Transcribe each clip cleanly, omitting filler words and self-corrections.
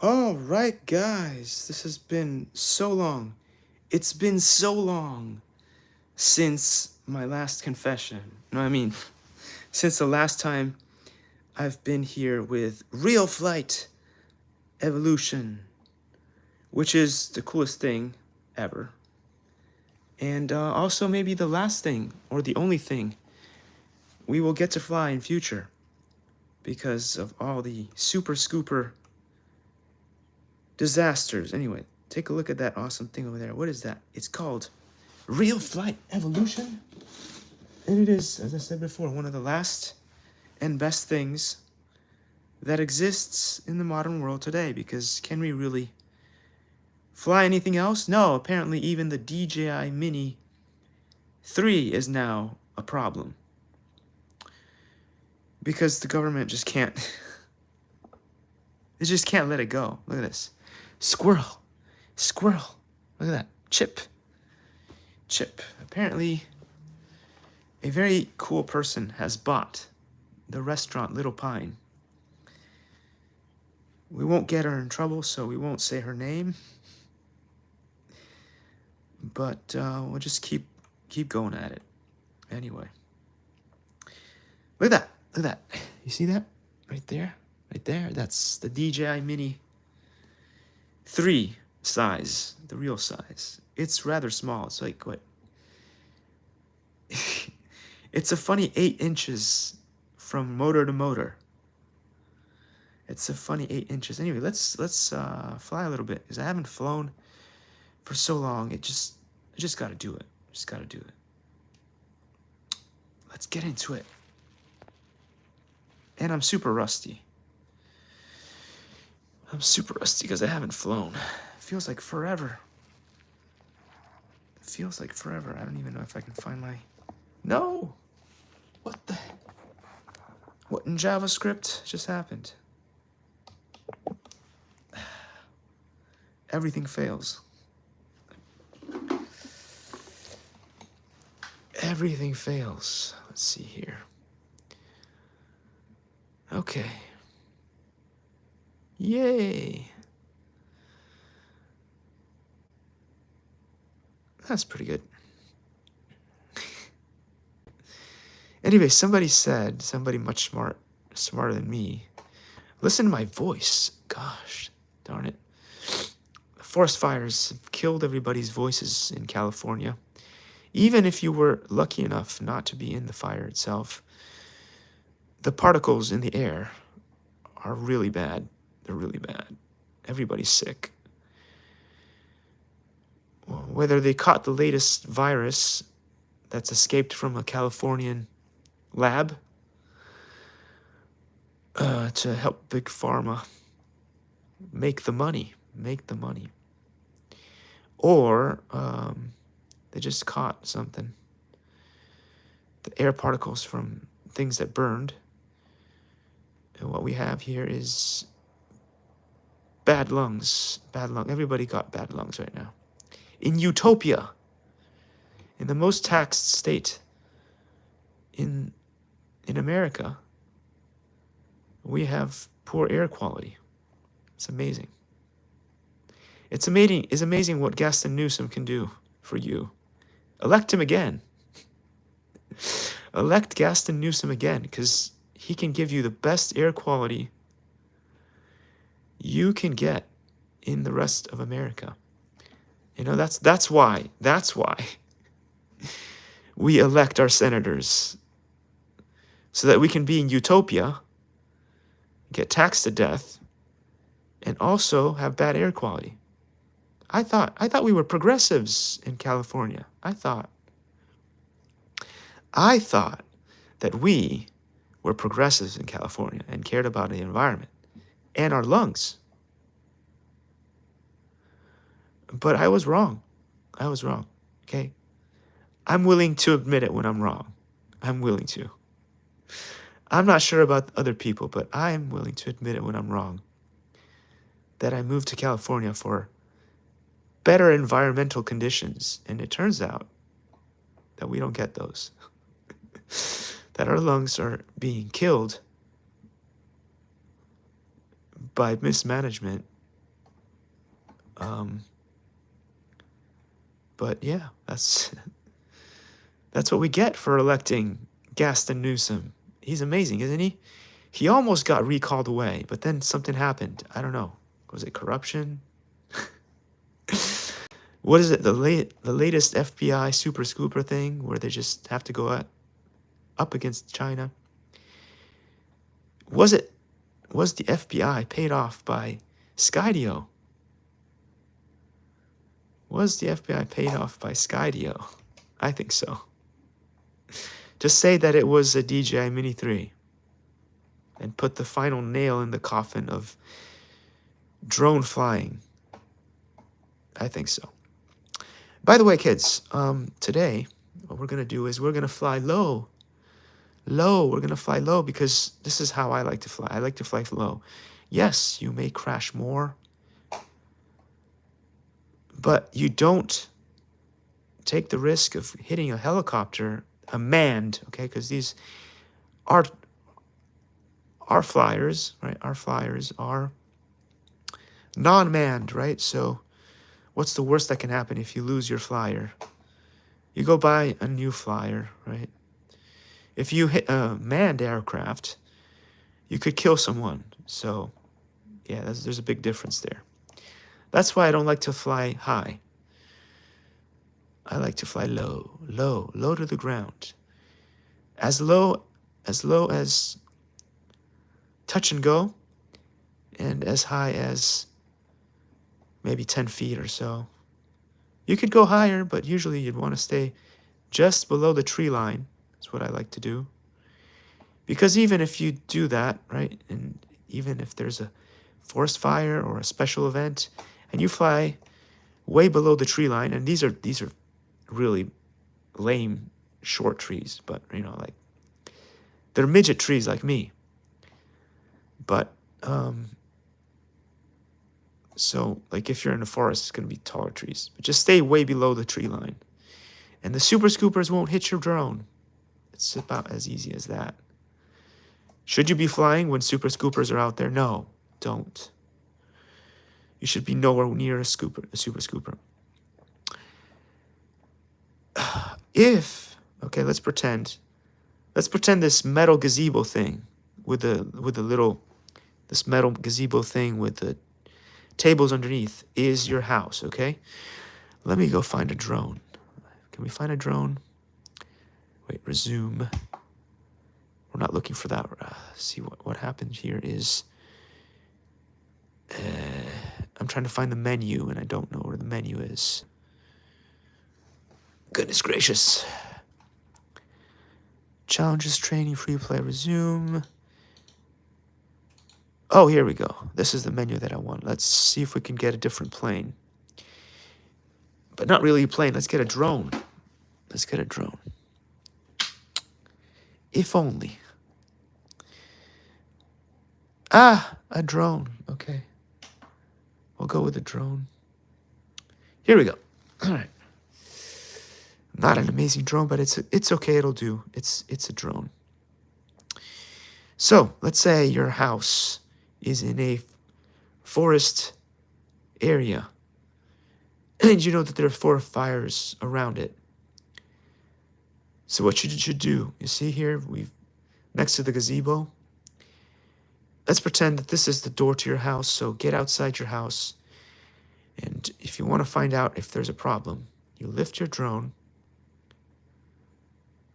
All right, guys, this has been so long. It's been so long since my last confession. No, I mean, since the last time I've been here with Real Flight Evolution, which is the coolest thing ever. And also maybe the last thing, or the only thing, we will get to fly in future because of all the super scooper disasters. Anyway, take a look at that awesome thing over there. What is that? It's called Real Flight Evolution. And it is, as I said before, one of the last and best things that exists in the modern world today, because can we really fly anything else? No, apparently even the DJI Mini 3 is now a problem. Because the government just can't, they just can't let it go. Look at this. Squirrel. Squirrel. Look at that. Chip. Chip. Apparently, a very cool person has bought the restaurant Little Pine. We won't get her in trouble, so we won't say her name. But we'll just keep going at it. Anyway. Look at that. Look at that. You see that? Right there? Right there? That's the DJI Mini 3 size. The real size. It's rather small. It's like, what? It's a funny 8 inches from motor to motor. It's a funny 8 inches. Anyway, let's fly a little bit, because I haven't flown for so long. I just gotta do it. Just gotta do it. Let's get into it. And I'm super rusty. I'm super rusty because I haven't flown. It feels like forever. It feels like forever. I don't even know if I can find my... No! What the... What in JavaScript just happened? Everything fails. Everything fails. Let's see here. Okay. Yay. That's pretty good. Anyway, somebody said, somebody much smarter than me, listen to my voice. Gosh, darn it. Forest fires have killed everybody's voices in California. Even if you were lucky enough not to be in the fire itself, the particles in the air are really bad. They're really bad. Everybody's sick. Whether they caught the latest virus that's escaped from a Californian lab to help Big Pharma make the money, or they just caught something, the air particles from things that burned. And what we have here is bad lungs. Everybody got bad lungs right now. In Utopia, in the most taxed state in America, we have poor air quality. It's amazing. It's amazing what Gaston Newsom can do for you. Elect him again. Elect Gaston Newsom again, because he can give you the best air quality you can get in the rest of America. You know, that's why we elect our senators, so that we can be in Utopia, get taxed to death, and also have bad air quality. I thought we were progressives in California. I thought that we were progressives in California and cared about the environment and our lungs. But I was wrong. Okay? I'm willing to admit it when I'm wrong. I'm willing to. I'm not sure about other people, but I'm willing to admit it when I'm wrong. That I moved to California for better environmental conditions, and it turns out that we don't get those. That our lungs are being killed by mismanagement But yeah, that's what we get for electing Gaston Newsom. He's amazing, isn't he? He almost got recalled away, but then something happened. I don't know. Was it corruption? What is it? The latest FBI super scooper thing where they just have to go up against China. Was the FBI paid off by Skydio? Was the FBI paid off by Skydio? I think so. Just say that it was a DJI Mini 3 and put the final nail in the coffin of drone flying. I think so. By the way, kids, today what we're going to do is we're going to fly low. We're going to fly low because this is how I like to fly. I like to fly low. Yes, you may crash more, but you don't take the risk of hitting a helicopter, a manned, okay? Because these are flyers, right? Our flyers are non-manned, right? So what's the worst that can happen if you lose your flyer? You go buy a new flyer, right? If you hit a manned aircraft, you could kill someone. So, yeah, there's a big difference there. That's why I don't like to fly high. I like to fly low to the ground. As low as touch and go, and as high as maybe 10 feet or so. You could go higher, but usually you'd want to stay just below the tree line. That's what I like to do. Because even if you do that, right, and even if there's a forest fire or a special event, and you fly way below the tree line, and these are really lame short trees, but like they're midget trees like me. But so like if you're in the forest, it's gonna be taller trees. But just stay way below the tree line, and the super scoopers won't hit your drone. It's about as easy as that. Should you be flying when super scoopers are out there? No, don't. You should be nowhere near a super scooper. Okay, let's pretend this metal gazebo thing with this metal gazebo thing with the tables underneath is your house, okay? Let me go find a drone. Can we find a drone? Wait, resume. We're not looking for that. See what happened here is I'm trying to find the menu and I don't know where the menu is. Goodness gracious. Challenges, training, free play, resume. Oh, here we go. This is the menu that I want. Let's see if we can get a different plane. But not really a plane. Let's get a drone. If only. A drone. Okay. We'll go with a drone. Here we go. All right. Not an amazing drone, but it's okay. It'll do. It's a drone. So let's say your house is in a forest area, and you know that there are forest fires around it. So what you should do, you see here, next to the gazebo. Let's pretend that this is the door to your house. So get outside your house, and if you want to find out if there's a problem, you lift your drone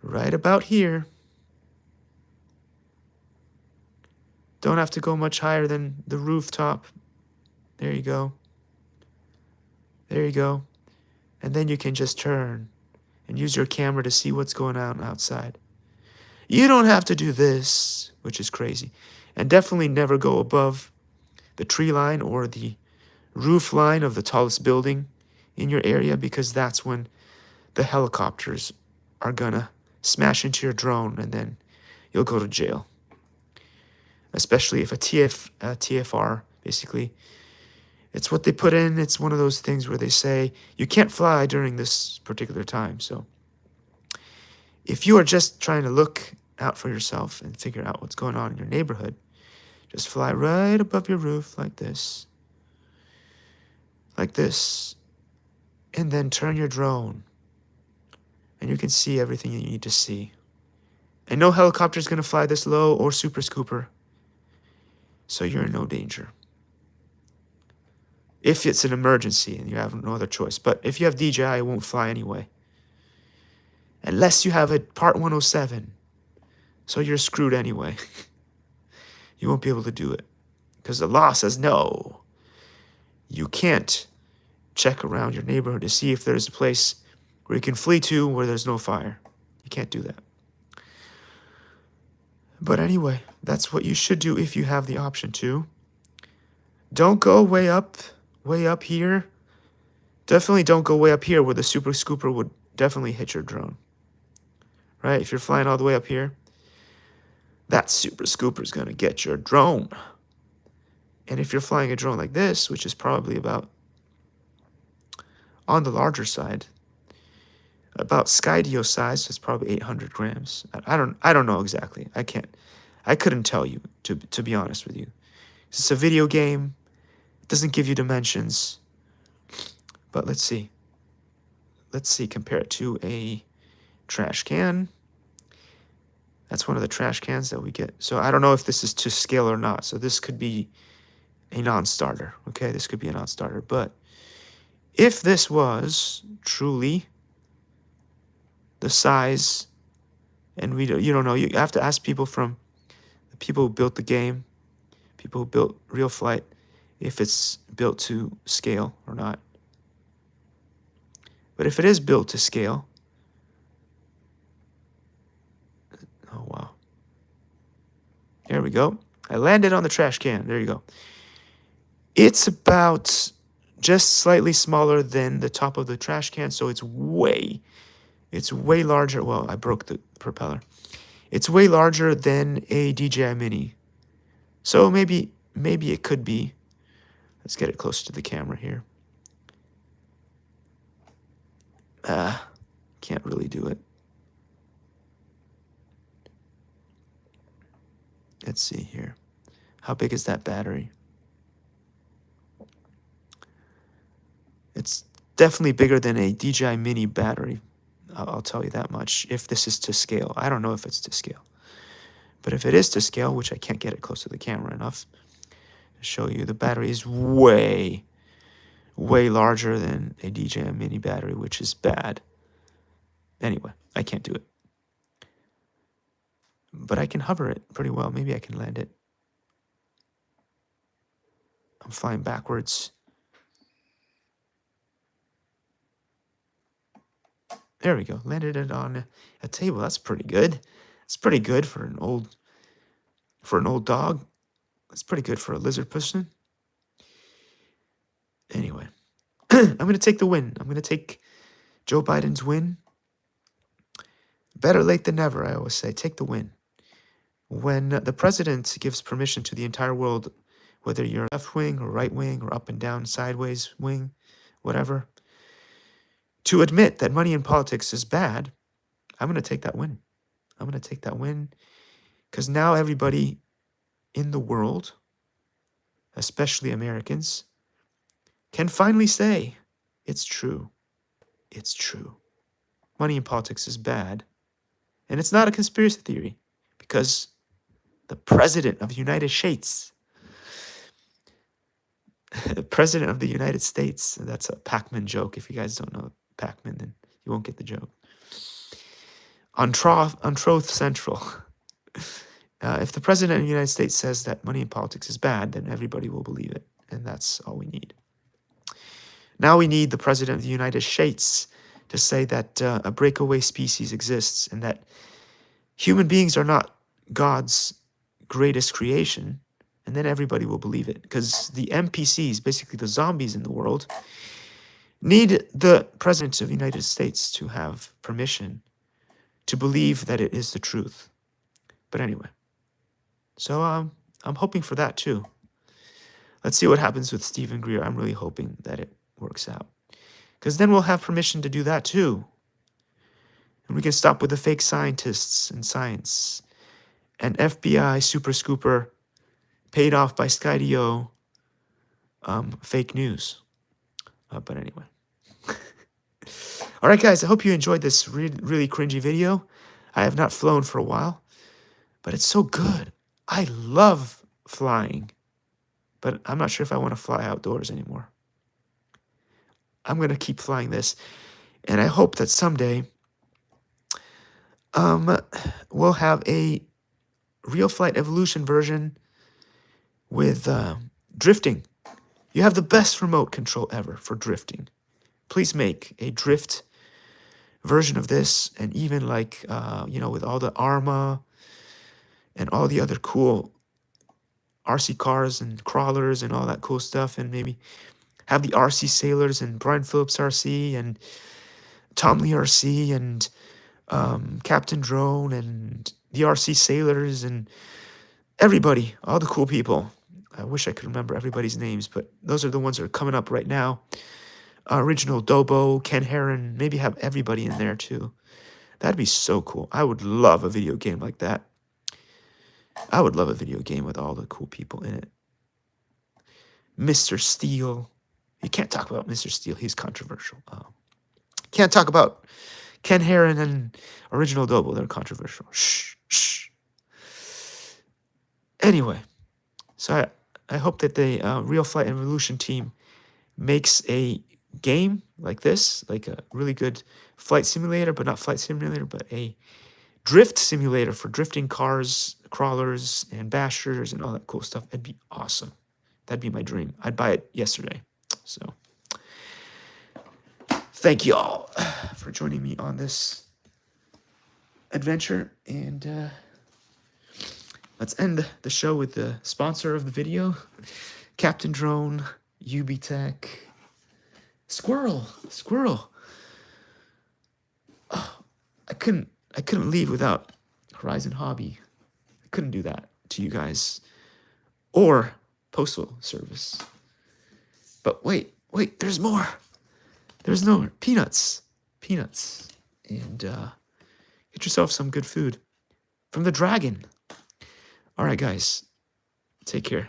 right about here. Don't have to go much higher than the rooftop. There you go. And then you can just turn and use your camera to see what's going on outside. You don't have to do this, which is crazy. And definitely never go above the tree line or the roof line of the tallest building in your area, because that's when the helicopters are gonna smash into your drone and then you'll go to jail. Especially if a TFR, basically, it's what they put in. It's one of those things where they say you can't fly during this particular time. So if you are just trying to look out for yourself and figure out what's going on in your neighborhood, just fly right above your roof like this. like this, and then turn your drone, and you can see everything you need to see. And no helicopter is going to fly this low or super scooper, so you're in no danger. If it's an emergency and you have no other choice. But if you have DJI, it won't fly anyway. Unless you have a Part 107. So you're screwed anyway. You won't be able to do it. Because the law says no. You can't check around your neighborhood to see if there's a place where you can flee to where there's no fire. You can't do that. But anyway, that's what you should do if you have the option to. Don't go way up here. Definitely don't go way up here where the super scooper would definitely hit your drone. Right? If you're flying all the way up here, that super scooper is going to get your drone. And if you're flying a drone like this, which is probably about on the larger side, about Skydio size, it's probably 800 grams. I don't know exactly. I couldn't tell you, to be honest with you. It's a video game. It doesn't give you dimensions. But let's see. Let's see, compare it to a trash can. That's one of the trash cans that we get. So I don't know if this is to scale or not. So this could be a non-starter. Okay, this could be a non-starter. But if this was truly the size, and you don't know, you have to ask people from the people who built the game, people who built Real Flight, if it's built to scale or not. But if it is built to scale, oh wow. There we go. I landed on the trash can. There you go. It's about just slightly smaller than the top of the trash can, so it's way larger. Well, I broke the propeller. It's way larger than a DJI Mini. So maybe it could be. Let's get it closer to the camera here. Can't really do it. Let's see here. How big is that battery? It's definitely bigger than a DJI Mini battery. I'll tell you that much. If this is to scale. I don't know if it's to scale. But if it is to scale, which I can't get it close to the camera enough to show you, the battery is way larger than a DJI Mini battery, which is bad. Anyway, I can't do it. But I can hover it pretty well. Maybe I can land it. I'm flying backwards. There we go. Landed it on a table. That's pretty good. It's pretty good for an old dog. It's pretty good for a lizard person. Anyway, I'm going to take the win. I'm going to take Joe Biden's win. Better late than never, I always say. Take the win. When the president gives permission to the entire world, whether you're left wing or right wing or up and down, sideways wing, whatever, to admit that money in politics is bad, I'm going to take that win. I'm going to take that win because now everybody in the world, especially Americans, can finally say, it's true. It's true. Money in politics is bad. And it's not a conspiracy theory because the President of the United States, the President of the United States, that's a Pac-Man joke. If you guys don't know Pac-Man, then you won't get the joke. On Truth Central, if the President of the United States says that money in politics is bad, then everybody will believe it. And that's all we need. Now we need the President of the United States to say that a breakaway species exists and that human beings are not God's greatest creation, and then everybody will believe it. Because the NPCs, basically the zombies in the world, need the President of the United States to have permission to believe that it is the truth. But anyway, so I'm hoping for that too. Let's see what happens with Stephen Greer. I'm really hoping that it works out. Because then we'll have permission to do that too. And we can stop with the fake scientists and science. And FBI super scooper paid off by Skydio fake news. But anyway. All right, guys, I hope you enjoyed this really cringy video. I have not flown for a while, but it's so good. I love flying, but I'm not sure if I want to fly outdoors anymore. I'm going to keep flying this, and I hope that someday we'll have a real flight evolution version with drifting. You have the best remote control ever for drifting. Please make a drift version of this, and even like, with all the Arma and all the other cool RC cars and crawlers and all that cool stuff, and maybe have the RC Sailors and Brian Phillips RC and Tom Lee RC and Captain Drone and the RC Sailors and everybody, all the cool people. I wish I could remember everybody's names, but those are the ones that are coming up right now. Original Dobo, Ken Heron, maybe have everybody in there too. That'd be so cool. I would love a video game like that. I would love a video game with all the cool people in it. Mr. Steele. You can't talk about Mr. Steele. He's controversial. Can't talk about Ken Heron and Original Dobo. They're controversial. Shh, shh. Anyway, so I hope that the Real Flight Evolution team makes a game like this, like a really good flight simulator, but not flight simulator, but a drift simulator for drifting cars, crawlers, and bashers, and all that cool stuff. That'd be awesome. That'd be my dream. I'd buy it yesterday. So, thank you all for joining me on this adventure, and let's end the show with the sponsor of the video, Captain Drone, UB Tech, Squirrel. Oh, I couldn't leave without Horizon Hobby. I couldn't do that to you guys, or Postal Service. But wait, there's more. There's no more. Peanuts, and get yourself some good food from the dragon. All right, guys, take care.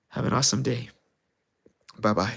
Have an awesome day. Bye-bye.